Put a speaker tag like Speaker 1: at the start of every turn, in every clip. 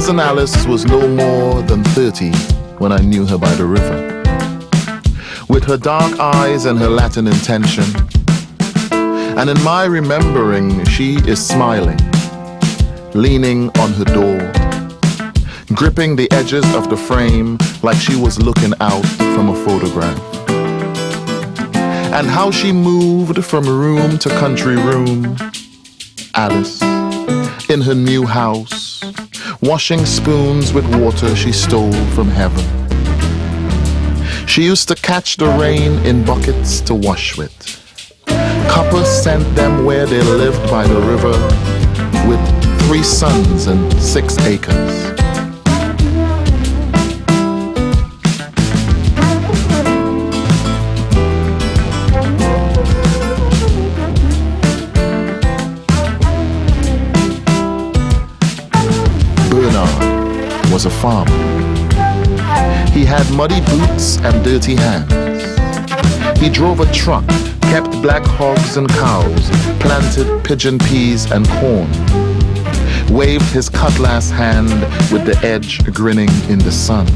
Speaker 1: Cousin Alice was no more than 30 when I knew her by the river. With her dark eyes and her Latin intention, and in my remembering, she is smiling, leaning on her door, gripping the edges of the frame like she was looking out from a photograph. And how she moved from room to country room, Alice, in her new house, washing spoons with water she stole from heaven. She used to catch the rain in buckets to wash with. Coppers sent them where they lived by the river with 3 sons and 6 acres. Was a farmer. He had muddy boots and dirty hands. He drove a truck, kept black hogs and cows, planted pigeon peas and corn, waved his cutlass hand with the edge grinning in the sun.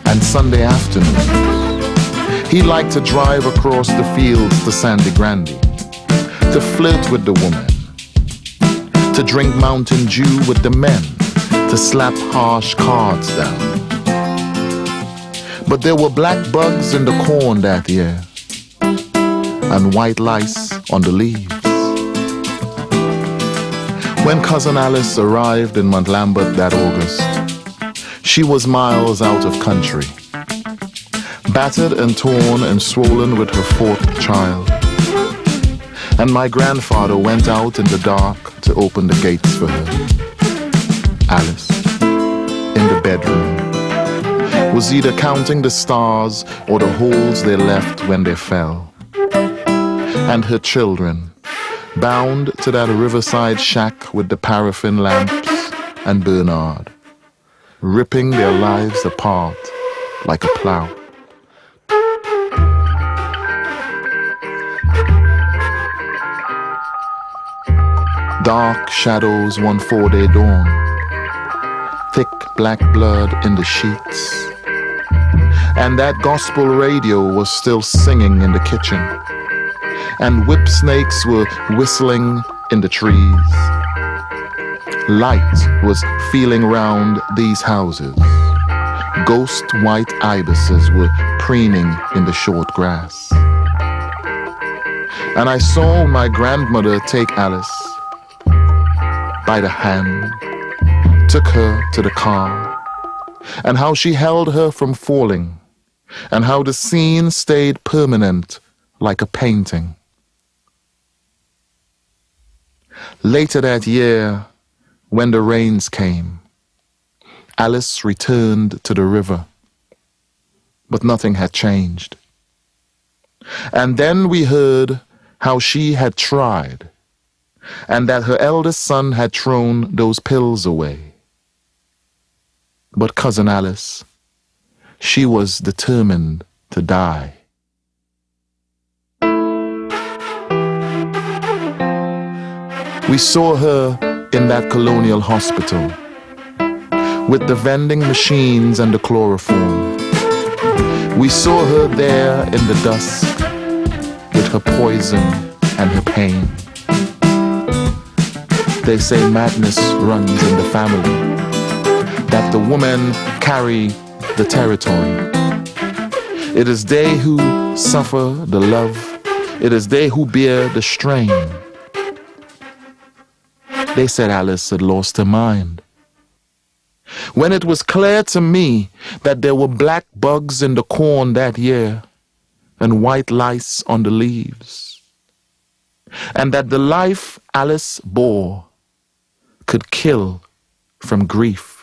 Speaker 1: And Sunday afternoons, he liked to drive across the fields to Sandy Grande, to flirt with the woman, to drink Mountain Dew with the men, to slap harsh cards down. But there were black bugs in the corn that year, and white lice on the leaves. When Cousin Alice arrived in Mount Lambert that August, she was miles out of country, battered and torn and swollen with her 4th child. And my grandfather went out in the dark to open the gates for her. Alice, in the bedroom, was either counting the stars or the holes they left when they fell. And her children, bound to that riverside shack with the paraffin lamps and Bernard, ripping their lives apart like a plow. Dark shadows one 4-day dawn, thick black blood in the sheets. And that gospel radio was still singing in the kitchen. And whip snakes were whistling in the trees. Light was feeling round these houses. Ghost white ibises were preening in the short grass. And I saw my grandmother take Alice by the hand, took her to the car, and how she held her from falling, and how the scene stayed permanent like a painting. Later that year, when the rains came, Alice returned to the river, but nothing had changed. And then we heard how she had tried, and that her eldest son had thrown those pills away. But Cousin Alice, she was determined to die. We saw her in that colonial hospital with the vending machines and the chloroform. We saw her there in the dusk with her poison and her pain. They say madness runs in the family, that the women carry the territory. It is they who suffer the love. It is they who bear the strain. They said Alice had lost her mind. When it was clear to me that there were black bugs in the corn that year and white lice on the leaves, and that the life Alice bore could kill from grief.